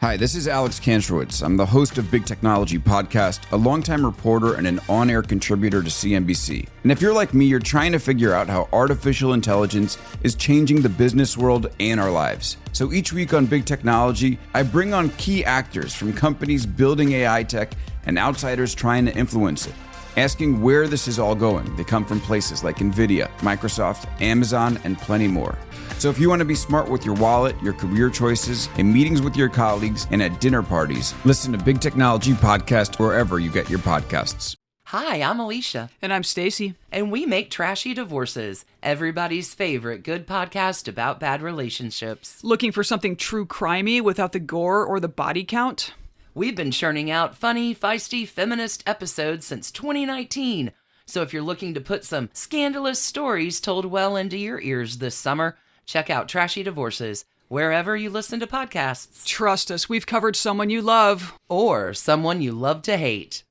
Hi, this is Alex Kantrowitz. I'm the host of Big Technology Podcast, a longtime reporter and an on-air contributor to CNBC. And if you're like me, you're trying to figure out how artificial intelligence is changing the business world and our lives. So each week on Big Technology, I bring on key actors from companies building AI tech and outsiders trying to influence it, asking where this is all going. They come from places like NVIDIA, Microsoft, Amazon, and plenty more. So if you want to be smart with your wallet, your career choices, in meetings with your colleagues, and at dinner parties, listen to Big Technology Podcast wherever you get your podcasts. Hi, I'm Alicia. And I'm Stacy. And we make Trashy Divorces, everybody's favorite good podcast about bad relationships. Looking for something true crimey without the gore or the body count? We've been churning out funny, feisty, feminist episodes since 2019. So if you're looking to put some scandalous stories told well into your ears this summer, check out Trashy Divorces wherever you listen to podcasts. Trust us, we've covered someone you love. Or someone you love to hate.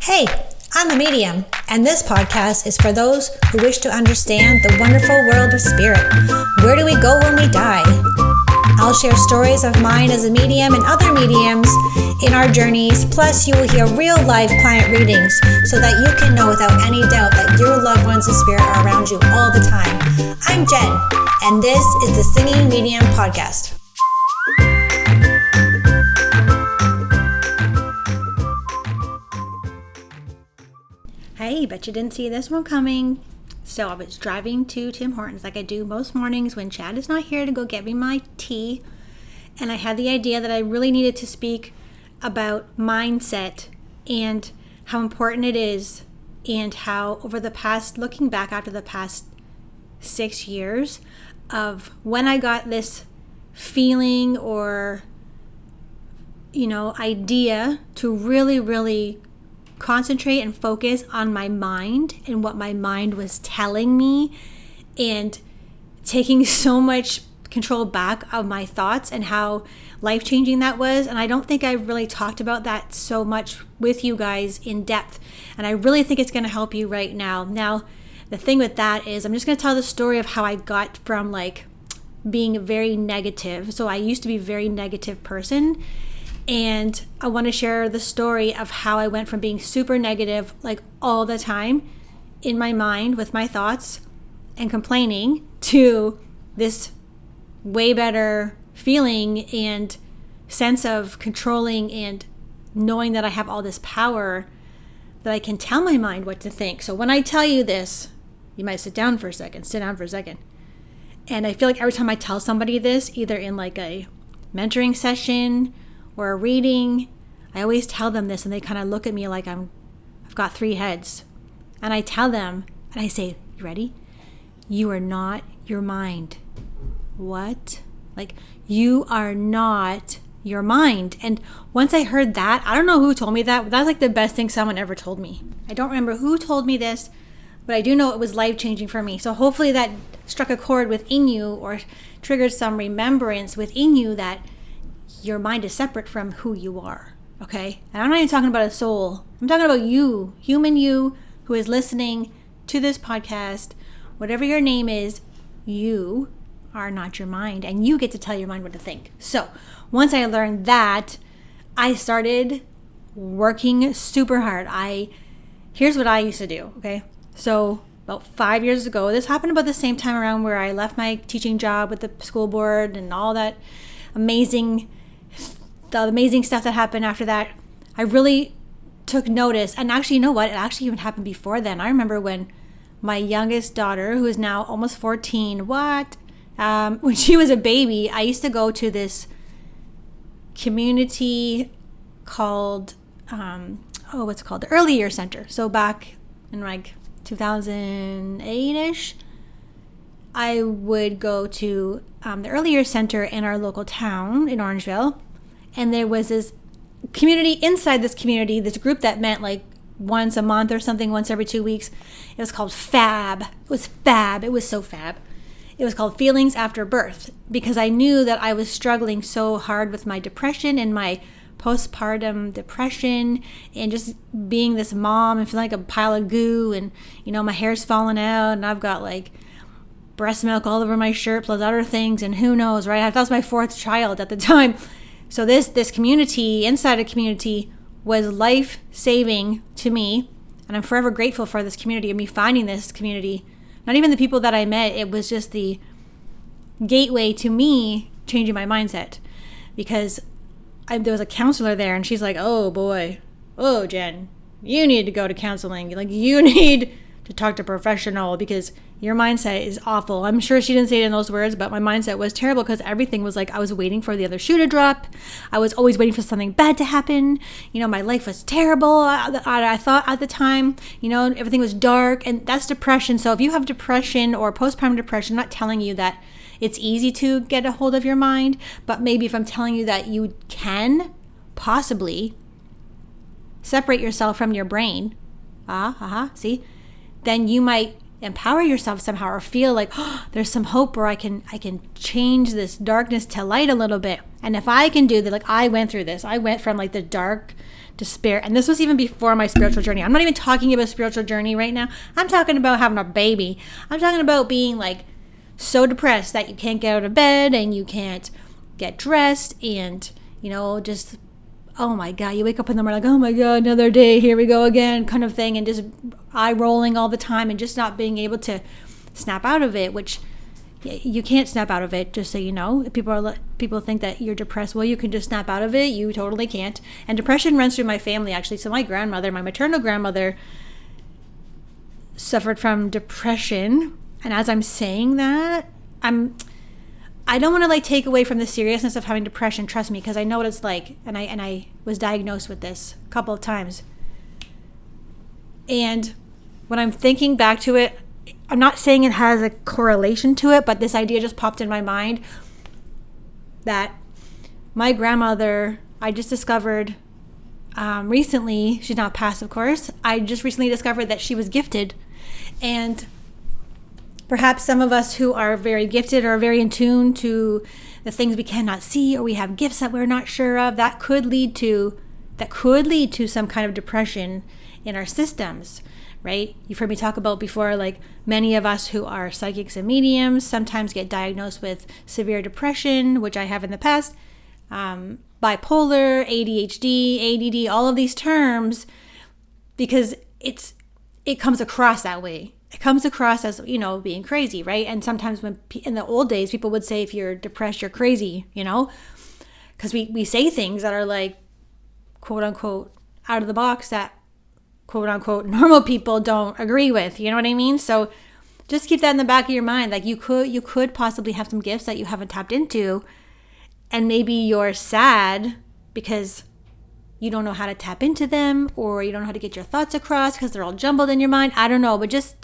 Hey, I'm a medium, and this podcast is for those who wish to understand the wonderful world of spirit. Where do we go when we die? I'll share stories of mine as a medium and other mediums in our journeys, plus you will hear real-life client readings so that you can know without any doubt that your loved ones in spirit are around you all the time. I'm Jen, and this is the Singing Medium Podcast. Hey, bet you didn't see this one coming. So I was driving to Tim Hortons like I do most mornings when Chad is not here to go get me my tea. And I had the idea that I really needed to speak about mindset and how important it is, and how over the past, looking back after the past 6 years of when I got this feeling or, idea to really concentrate and focus on my mind and what my mind was telling me, and taking so much control back of my thoughts and how life-changing that was. And I don't think I really talked about that so much with you guys in depth, and I really think it's going to help you right now. Now, the thing with that is I'm just going to tell the story of how I got from being very negative. So I used to be a very negative person, and I want to share the story of how I went from being super negative all the time in my mind with my thoughts and complaining to this way better feeling and sense of controlling and knowing that I have all this power that I can tell my mind what to think. So when I tell you this, you might sit down for a second. And I feel like every time I tell somebody this, either in a mentoring session or a reading, I always tell them this, and they kind of look at me like I've got 3 heads. And I tell them, and I say, you ready? You are not your mind. What? You are not your mind. And once I heard that, I don't know who told me that, but that's the best thing someone ever told me. I don't remember who told me this, but I do know it was life-changing for me. So hopefully that struck a chord within you, or triggered some remembrance within you that your mind is separate from who you are, okay? And I'm not even talking about a soul. I'm talking about you, human you, who is listening to this podcast. Whatever your name is, you are not your mind, and you get to tell your mind what to think. So once I learned that, I started working super hard. Here's what I used to do, okay? So about 5 years ago, this happened about the same time around where I left my teaching job with the school board and all that amazing stuff that happened after that. I really took notice. And actually, you know what? It actually even happened before then. I remember when my youngest daughter, who is now almost 14, when she was a baby, I used to go to this community called, what's it called? The Early Year Center. So back in 2008-ish, I would go to the Early Year Center in our local town in Orangeville. And there was this community inside this community, this group that met once a month or something, once every 2 weeks. It was called FAB. It was fab. It was so fab. It was called Feelings After Birth, because I knew that I was struggling so hard with my depression and my postpartum depression, and just being this mom and feeling like a pile of goo, and my hair's falling out, and I've got breast milk all over my shirt plus other things, and who knows, right? That was my 4th child at the time. So this community, inside a community, was life-saving to me. And I'm forever grateful for this community and me finding this community. Not even the people that I met, it was just the gateway to me changing my mindset. Because there was a counselor there, and she's like, oh boy, oh Jen, you need to go to counseling. Like, you need to talk to a professional because your mindset is awful. I'm sure she didn't say it in those words, but my mindset was terrible because everything was like I was waiting for the other shoe to drop. I was always waiting for something bad to happen. You know, my life was terrible. I thought at the time, you know, everything was dark, and that's depression. So if you have depression or postpartum depression, I'm not telling you that it's easy to get a hold of your mind, but maybe if I'm telling you that you can possibly separate yourself from your brain, see, then you might empower yourself somehow or feel like, oh, there's some hope where I can change this darkness to light a little bit. And if I can do that, like I went through this, I went from like the dark despair, and this was even before my spiritual journey. I'm not even talking about spiritual journey right now. I'm talking about having a baby. I'm talking about being like so depressed that you can't get out of bed and you can't get dressed, and you know, just oh my God, you wake up in the morning like, oh my God, another day, here we go again, kind of thing, and just eye rolling all the time and just not being able to snap out of it, which you can't snap out of it, just so you know. People think that you're depressed. Well, you can just snap out of it. You totally can't. And depression runs through my family, actually. So my grandmother, my maternal grandmother, suffered from depression. And as I'm saying that, I don't want to like take away from the seriousness of having depression, trust me, because I know what it's like, and I was diagnosed with this a couple of times. And when I'm thinking back to it, I'm not saying it has a correlation to it, but this idea just popped in my mind that my grandmother, I just discovered recently, she's not passed, of course, I just recently discovered that she was gifted. And perhaps some of us who are very gifted or very in tune to the things we cannot see, or we have gifts that we're not sure of, that could lead to some kind of depression in our systems, right? You've heard me talk about before, like many of us who are psychics and mediums sometimes get diagnosed with severe depression, which I have in the past, bipolar, ADHD, ADD, all of these terms, because it comes across that way. It comes across as, you know, being crazy, right? And sometimes when in the old days, people would say, if you're depressed, you're crazy, you know, because we say things that are like, quote unquote, out of the box that, quote unquote, normal people don't agree with, you know what I mean? So just keep that in the back of your mind. Like you could possibly have some gifts that you haven't tapped into, and maybe you're sad because you don't know how to tap into them, or you don't know how to get your thoughts across because they're all jumbled in your mind. I don't know, but just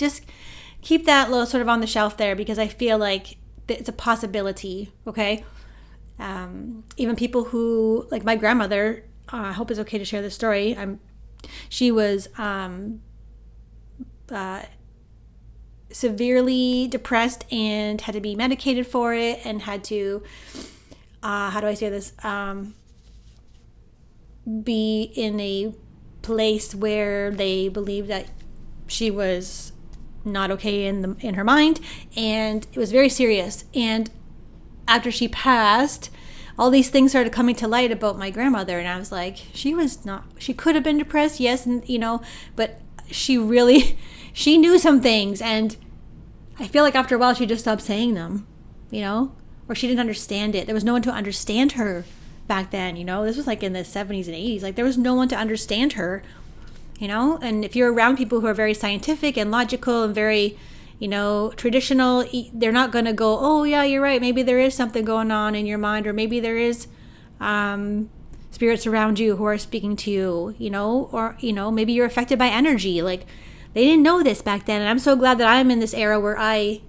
keep that little sort of on the shelf there, because I feel like it's a possibility, okay? Even people who, like my grandmother, I hope it's okay to share this story. She was severely depressed and had to be medicated for it, and had to, how do I say this? Be in a place where they believed that she was not okay in her mind, and it was very serious. And after she passed, all these things started coming to light about my grandmother, and I was like, she could have been depressed, yes, and you know, but she knew some things, and I feel like after a while she just stopped saying them, you know, or she didn't understand it. There was no one to understand her back then, you know. This was like in the 70s and 80s. Like there was no one to understand her, you know. And if you're around people who are very scientific and logical and very, you know, traditional, they're not going to go, oh yeah, you're right, maybe there is something going on in your mind, or maybe there is spirits around you who are speaking to you, you know, or, you know, maybe you're affected by energy. Like they didn't know this back then. And I'm so glad that I'm in this era where I,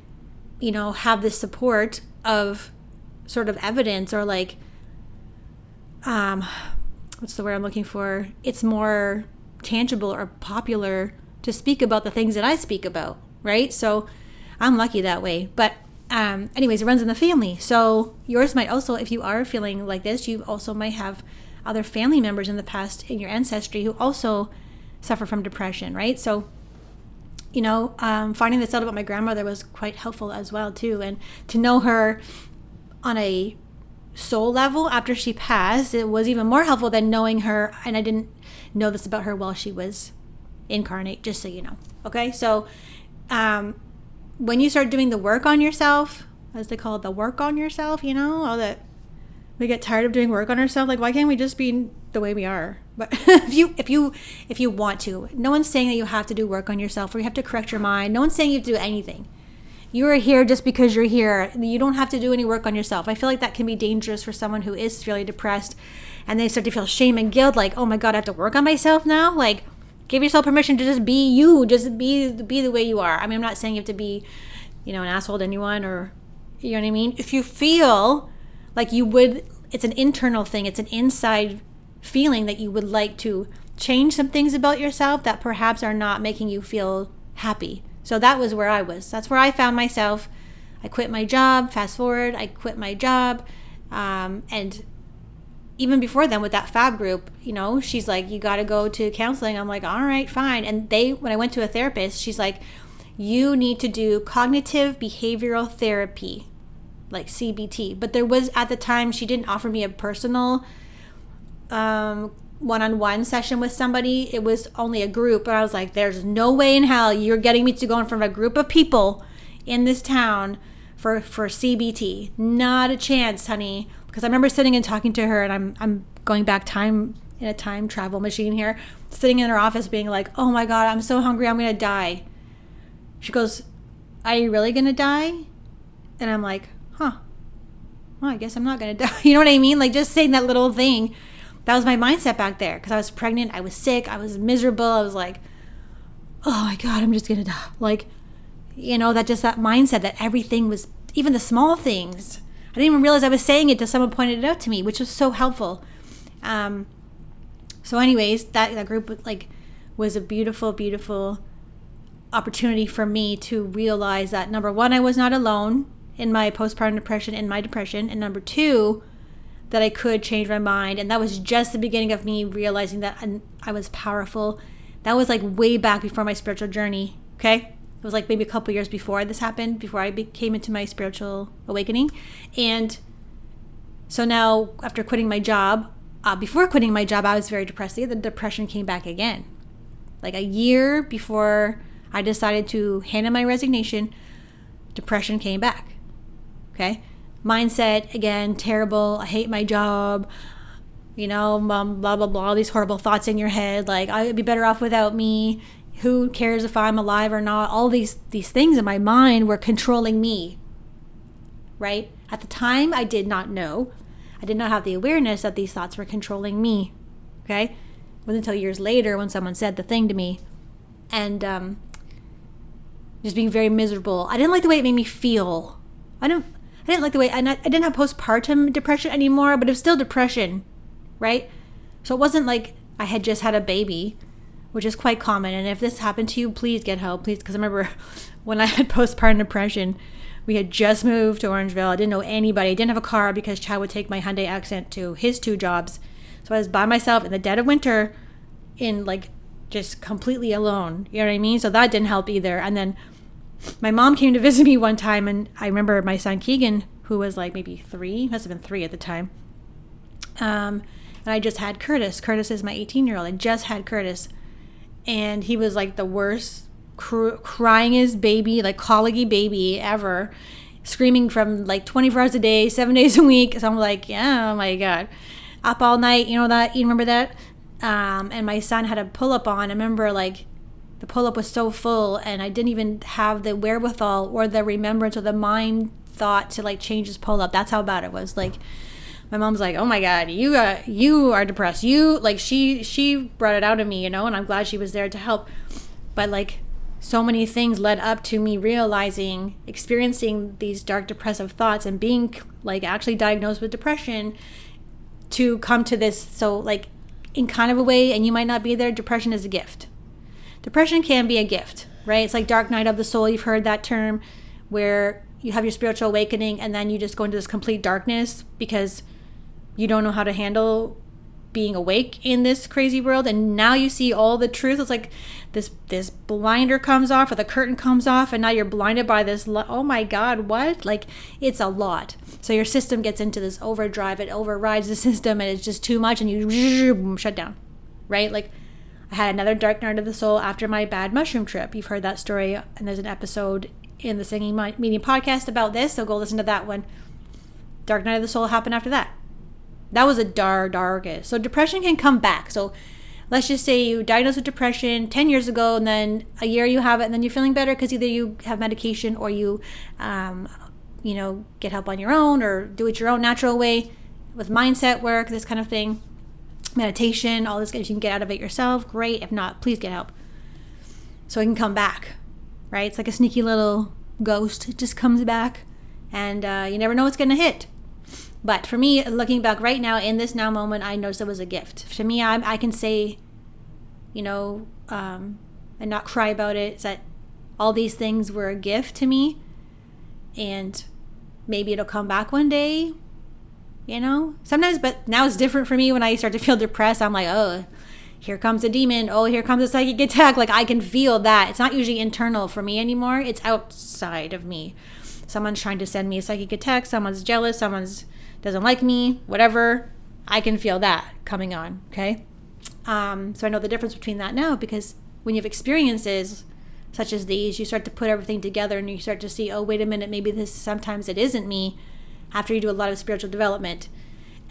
you know, have this support of sort of evidence, or like what's the word I'm looking for? It's more tangible or popular to speak about the things that I speak about, right? So I'm lucky that way. But anyways, it runs in the family. So yours might also, if you are feeling like this, you also might have other family members in the past in your ancestry who also suffer from depression, right? So, you know, finding this out about my grandmother was quite helpful as well too. And to know her on a soul level after she passed, it was even more helpful than knowing her. And I didn't know this about her while she was incarnate, just so you know. Okay, so when you start doing the work on yourself, as they call it, the work on yourself, you know, all that, we get tired of doing work on ourselves. Like, why can't we just be the way we are? But if you want to, no one's saying that you have to do work on yourself or you have to correct your mind. No one's saying you have to do anything. You are here just because you're here. You don't have to do any work on yourself. I feel like that can be dangerous for someone who is really depressed and they start to feel shame and guilt. Like, oh my God, I have to work on myself now. Like, give yourself permission to just be you. Just be the way you are. I mean, I'm not saying you have to be, an asshole to anyone or, you know what I mean? If you feel like you would, it's an internal thing. It's an inside feeling that you would like to change some things about yourself that perhaps are not making you feel happy. So that was where I was. That's where I found myself. I quit my job. Fast forward, I quit my job. And even before then with that fab group, she's like, you got to go to counseling. I'm like, all right, fine. And when I went to a therapist, she's like, you need to do cognitive behavioral therapy, like CBT. But there was, at the time, she didn't offer me a personal one-on-one session with somebody. It was only a group. But I was like, there's no way in hell you're getting me to go in front of a group of people in this town for CBT. Not a chance, honey. Because I remember sitting and talking to her, and I'm going back time in a time travel machine here, sitting in her office being like, oh my God, I'm so hungry, I'm going to die. She goes, are you really going to die? And I'm like, well, I guess I'm not going to die. You know what I mean? Like, just saying that little thing. That was my mindset back there, because I was pregnant, I was sick, I was miserable. I was like, oh my God, I'm just going to die. Like, that mindset that everything was, even the small things. I didn't even realize I was saying it until someone pointed it out to me, which was so helpful. So anyways, that group was a beautiful, beautiful opportunity for me to realize that, number one, I was not alone in my postpartum depression, in my depression, and number two, that I could change my mind. And that was just the beginning of me realizing that I was powerful. That was way back before my spiritual journey. Okay, it was maybe a couple years before this happened, before I came into my spiritual awakening. And so now, after quitting my job, before quitting my job, I was very depressed. The depression came back again. A year before I decided to hand in my resignation, depression came back. Okay, mindset again, terrible. I hate my job. Blah blah blah. All these horrible thoughts in your head, like I'd be better off without me. Who cares if I'm alive or not? All these things in my mind were controlling me. Right? At the time, I did not know. I did not have the awareness that these thoughts were controlling me. Okay? It wasn't until years later when someone said the thing to me. And just being very miserable. I didn't like the way it made me feel. I didn't like the way, and I didn't have postpartum depression anymore, but it was still depression, right? So it wasn't like I had just had a baby, which is quite common. And if this happened to you, please get help, please. Because I remember when I had postpartum depression, we had just moved to Orangeville. I didn't know anybody. I didn't have a car because Chad would take my Hyundai Accent to his 2 jobs. So I was by myself in the dead of winter in just completely alone. You know what I mean? So that didn't help either. And then my mom came to visit me one time, and I remember my son Keegan, who was maybe 3, must have been 3 at the time. And I just had Curtis. Curtis is my 18-year-old. I just had Curtis. And he was the worst, crying his baby, colicky baby ever, screaming from 24 hours a day, 7 days a week. So I'm like, yeah, oh my God. Up all night, you remember that? And my son had a pull-up on. I remember the pull-up was so full, and I didn't even have the wherewithal or the remembrance or the mind thought to change his pull-up. That's how bad it was. My mom's like, oh my God, you are depressed. She brought it out of me, and I'm glad she was there to help. But so many things led up to me realizing, experiencing these dark depressive thoughts and being actually diagnosed with depression to come to this. So in kind of a way, and you might not be there, depression is a gift. Depression can be a gift, right? It's like dark night of the soul. You've heard that term, where you have your spiritual awakening and then you just go into this complete darkness because you don't know how to handle being awake in this crazy world, and now you see all the truth. It's like this blinder comes off, or the curtain comes off, and now you're blinded by this. Oh my God, what? Like, it's a lot. So your system gets into this overdrive. It overrides the system, and it's just too much, and you shut down, right? Like, I had another dark night of the soul after my bad mushroom trip. You've heard that story, and there's an episode in the Singing Meaning podcast about this, so go listen to that one. Dark night of the soul happened after that. That was a darkest. So depression can come back. So let's just say you diagnosed with depression 10 years ago, and then a year you have it, and then you're feeling better because either you have medication or you, get help on your own or do it your own natural way with mindset work, this kind of thing, meditation, all this. If you can get out of it yourself, great. If not, please get help. So it can come back, right? It's like a sneaky little ghost. It just comes back, and you never know what's going to hit. But for me, looking back right now, in this now moment, I noticed it was a gift. To me, I can say, and not cry about it, is that all these things were a gift to me. And maybe it'll come back one day, Sometimes, but now it's different for me when I start to feel depressed. I'm like, oh, here comes a demon. Oh, here comes a psychic attack. Like, I can feel that. It's not usually internal for me anymore. It's outside of me. Someone's trying to send me a psychic attack. Someone's jealous. Someone's doesn't like me, whatever. I can feel that coming on, okay? So I know the difference between that now, because when you have experiences such as these, you start to put everything together and you start to see, oh, wait a minute, maybe sometimes it isn't me, after you do a lot of spiritual development.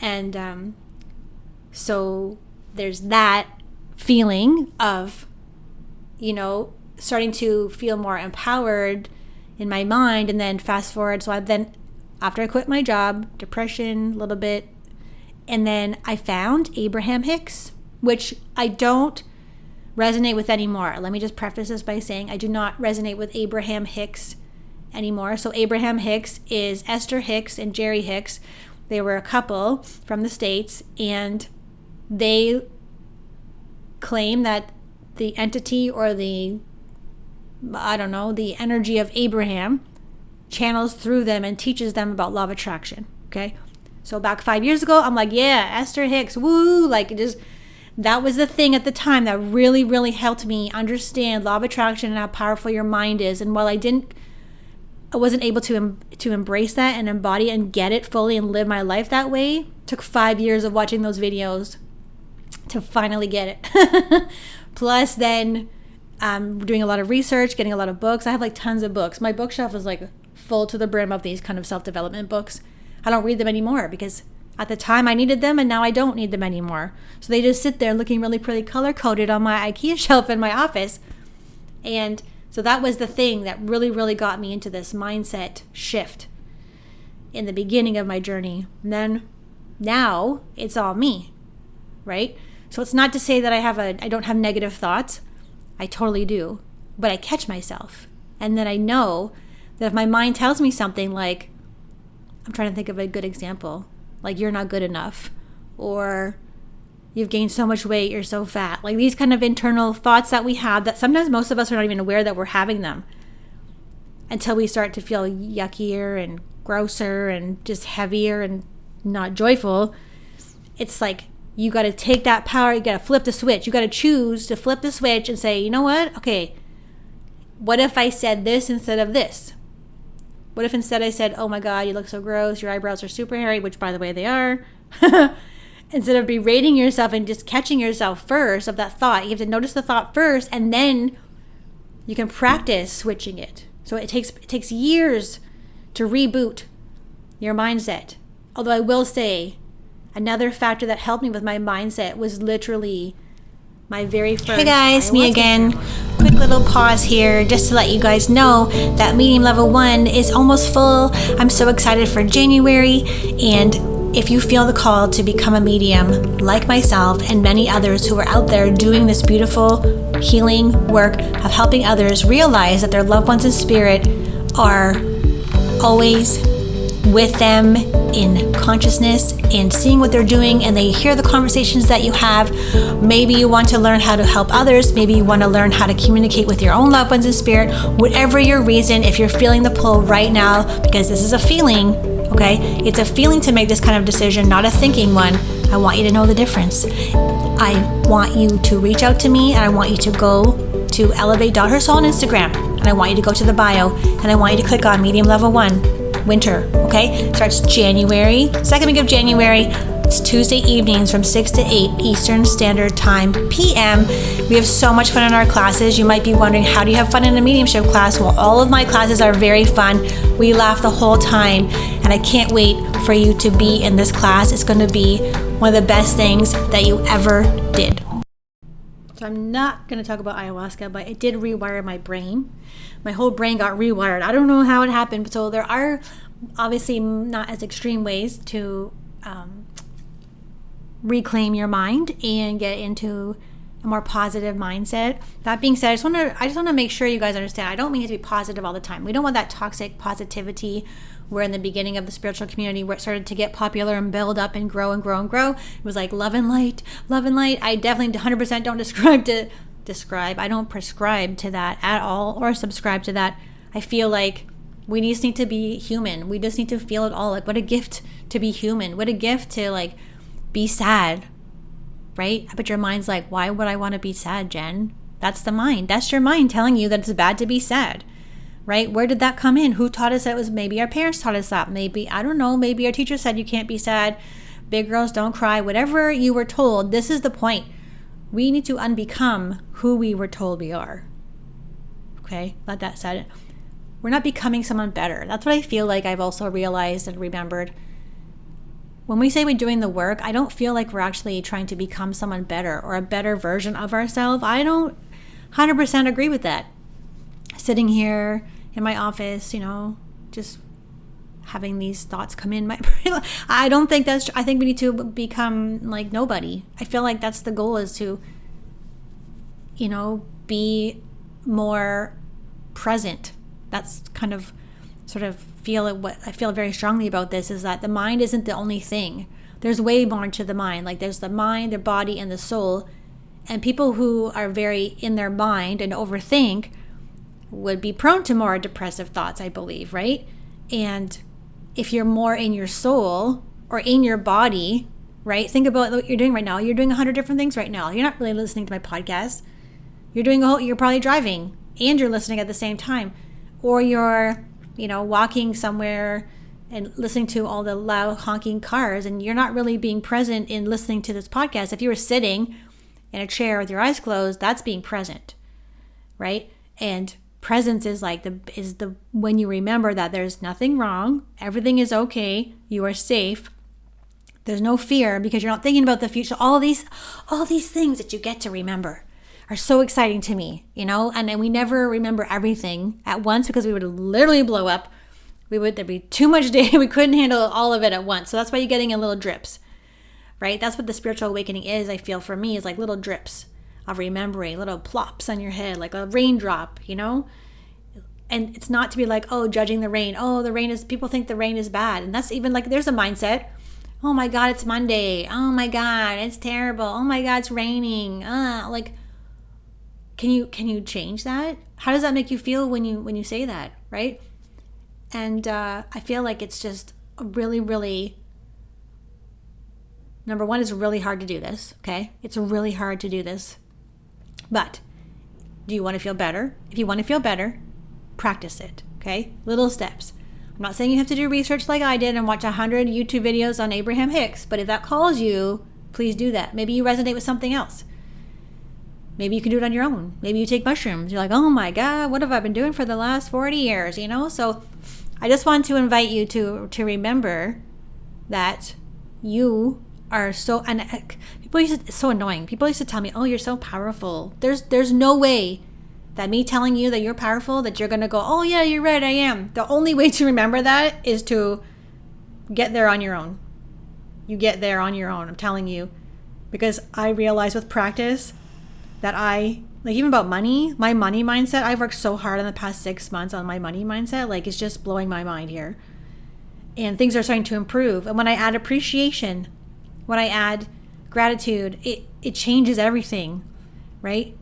And so there's that feeling of, starting to feel more empowered in my mind. And then fast forward, after I quit my job, depression a little bit, and then I found Abraham Hicks, which I don't resonate with anymore. Let me just preface this by saying I do not resonate with Abraham Hicks anymore. So Abraham Hicks is Esther Hicks and Jerry Hicks. They were a couple from the States, and they claim that the entity or the energy of Abraham channels through them and teaches them about law of attraction. Okay, so back 5 years ago, I'm like, yeah, Esther Hicks, woo, that was the thing at the time that really, really helped me understand law of attraction and how powerful your mind is. And while I wasn't able to embrace that and embody it and get it fully and live my life that way, it took 5 years of watching those videos to finally get it. Plus then doing a lot of research, getting a lot of books. I have tons of books. My bookshelf is full to the brim of these kind of self-development books. I don't read them anymore because at the time I needed them, and now I don't need them anymore. So they just sit there looking really pretty color-coded on my IKEA shelf in my office. And so that was the thing that really, really got me into this mindset shift in the beginning of my journey. And then now it's all me, right? So it's not to say that I don't have negative thoughts. I totally do. But I catch myself. And then I know that if my mind tells me something like, I'm trying to think of a good example, like you're not good enough, or you've gained so much weight, you're so fat. Like these kind of internal thoughts that we have that sometimes most of us are not even aware that we're having them until we start to feel yuckier and grosser and just heavier and not joyful. It's like you got to take that power, you got to flip the switch. You got to choose to flip the switch and say, you know what? Okay, what if I said this instead of this? What if instead I said, oh my God, you look so gross, your eyebrows are super hairy, which by the way they are. Instead of berating yourself and just catching yourself first of that thought, you have to notice the thought first, and then you can practice switching it. So it takes years to reboot your mindset. Although I will say, another factor that helped me with my mindset was literally my very first. Hey guys, me again. Quick little pause here just to let you guys know that medium level 1 is almost full. I'm so excited for January, and if you feel the call to become a medium like myself and many others who are out there doing this beautiful healing work of helping others realize that their loved ones in spirit are always with them in consciousness and seeing what they're doing, and they hear the conversations that you have. Maybe you want to learn how to help others. Maybe you want to learn how to communicate with your own loved ones in spirit. Whatever your reason, if you're feeling the pull right now, because this is a feeling, okay? It's a feeling to make this kind of decision, not a thinking one. I want you to know the difference. I want you to reach out to me, and I want you to go to elevate.hersoul on Instagram, and I want you to go to the bio, and I want you to click on medium level 1, winter, okay? Starts January, second week of January. It's Tuesday evenings from 6 to 8 Eastern Standard Time, PM. We have so much fun in our classes. You might be wondering, how do you have fun in a mediumship class? Well, all of my classes are very fun. We laugh the whole time, and I can't wait for you to be in this class. It's going to be one of the best things that you ever did. So I'm not going to talk about ayahuasca, but it did rewire my brain. My whole brain got rewired. I don't know how it happened. So there are obviously not as extreme ways to reclaim your mind and get into a more positive mindset. That being said, I just want to make sure you guys understand, I don't mean it to be positive all the time. We don't want that toxic positivity where in the beginning of the spiritual community where it started to get popular and build up and grow and grow and grow. It was like love and light, love and light. I definitely 100% don't I don't prescribe to that at all or subscribe to that. I feel like we just need to be human. We just need to feel it all. Like, what a gift to be human. What a gift to like be sad, right? But your mind's like, why would I want to be sad, Jen? That's the mind. That's your mind telling you that it's bad to be sad, right? Where did that come in? Who taught us that? It was maybe our parents taught us that. Maybe, I don't know, maybe our teacher said you can't be sad. Big girls don't cry. Whatever you were told, this is the point. We need to unbecome who we were told we are. Okay, let that set. We're not becoming someone better. That's what I feel like I've also realized and remembered. When we say we're doing the work, I don't feel like we're actually trying to become someone better or a better version of ourselves. I don't 100% agree with that. Sitting here in my office, just having these thoughts come in my brain. I don't think that's, I think we need to become like nobody. I feel like that's the goal, is to, be more present. That's kind of sort of what I feel very strongly about this, is that the mind isn't the only thing. There's way more to the mind. Like, there's the mind, the body, and the soul. And people who are very in their mind and overthink would be prone to more depressive thoughts, I believe, right? And if you're more in your soul or in your body, right? Think about what you're doing right now. You're doing 100 different things right now. You're not really listening to my podcast. You're probably driving and you're listening at the same time. Or you're, walking somewhere and listening to all the loud honking cars, and you're not really being present in listening to this podcast. If you were sitting in a chair with your eyes closed, that's being present, right? And presence is like when you remember that there's nothing wrong, everything is okay, you are safe, there's no fear because you're not thinking about the future. All these things that you get to remember are so exciting to me, and we never remember everything at once because we would literally blow up. There'd be too much data. We couldn't handle all of it at once. So that's why you're getting in little drips, right? That's what the spiritual awakening is, I feel, for me, is like little drips of remembering, little plops on your head, like a raindrop, And it's not to be like, judging the rain. People think the rain is bad. And that's even like, there's a mindset. Oh my God, it's Monday. Oh my God, it's terrible. Oh my God, it's raining. Can you change that? How does that make you feel when you say that, right? And I feel like it's just really, really, number one, it's really hard to do this, okay? It's really hard to do this. But do you want to feel better? If you want to feel better, practice it, okay? Little steps. I'm not saying you have to do research like I did and watch 100 YouTube videos on Abraham Hicks, but if that calls you, please do that. Maybe you resonate with something else. Maybe you can do it on your own. Maybe you take mushrooms. You're like, oh my God, what have I been doing for the last 40 years, So I just want to invite you to remember that you are so, and it's so annoying. People used to tell me, oh, you're so powerful. There's no way that me telling you that you're powerful, that you're going to go, oh yeah, you're right, I am. The only way to remember that is to get there on your own. You get there on your own, I'm telling you. Because I realize with practice that even about money, my money mindset, I've worked so hard in the past 6 months on my money mindset, it's just blowing my mind here. And things are starting to improve. And when I add appreciation, when I add gratitude, it changes everything, right?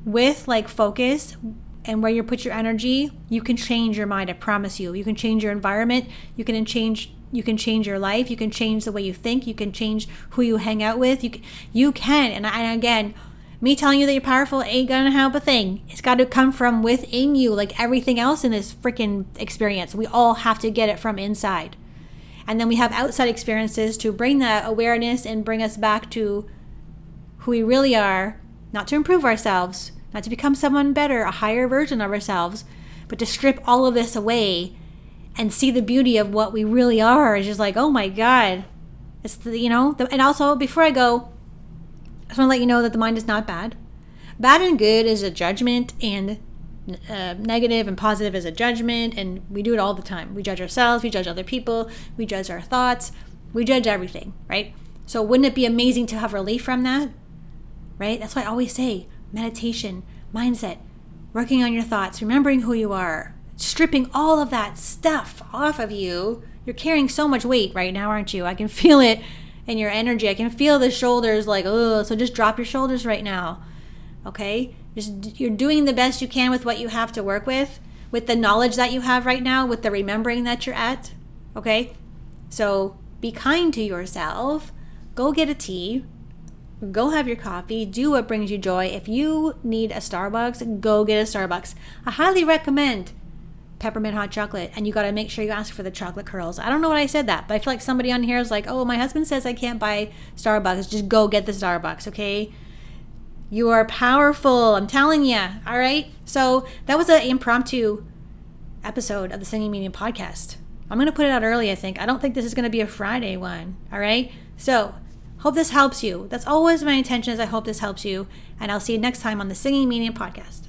With focus and where you put your energy, you can change your mind, I promise you. You can change your environment, you can change You can change your life. You can change the way you think. You can change who you hang out with. You can. And again, me telling you that you're powerful ain't gonna help a thing. It's got to come from within you, like everything else in this freaking experience. We all have to get it from inside. And then we have outside experiences to bring that awareness and bring us back to who we really are, not to improve ourselves, not to become someone better, a higher version of ourselves, but to strip all of this away and see the beauty of what we really are. It's just like, oh my God. It's and also before I go, I just want to let you know that the mind is not bad. Bad and good is a judgment, and negative and positive is a judgment, and we do it all the time. We judge ourselves, we judge other people, we judge our thoughts, we judge everything, right? So wouldn't it be amazing to have relief from that, right? That's why I always say meditation, mindset, working on your thoughts, remembering who you are, stripping all of that stuff off of you. You're carrying so much weight right now, aren't you? I can feel it in your energy. I can feel the shoulders like, oh, so just drop your shoulders right now, okay? You're doing the best you can with what you have to work with the knowledge that you have right now, with the remembering that you're at, okay? So be kind to yourself. Go get a tea. Go have your coffee. Do what brings you joy. If you need a Starbucks, go get a Starbucks. I highly recommend peppermint hot chocolate, and you got to make sure you ask for the chocolate curls. I don't know what I said that, but I feel like somebody on here is like, oh, my husband says I can't buy Starbucks. Just go get the Starbucks, okay? You are powerful. I'm telling you. All right. So that was an impromptu episode of the Singing Medium podcast. I'm going to put it out early, I think. I don't think this is going to be a Friday one. All right. So hope this helps you. That's always my intention, is I hope this helps you. And I'll see you next time on the Singing Medium podcast.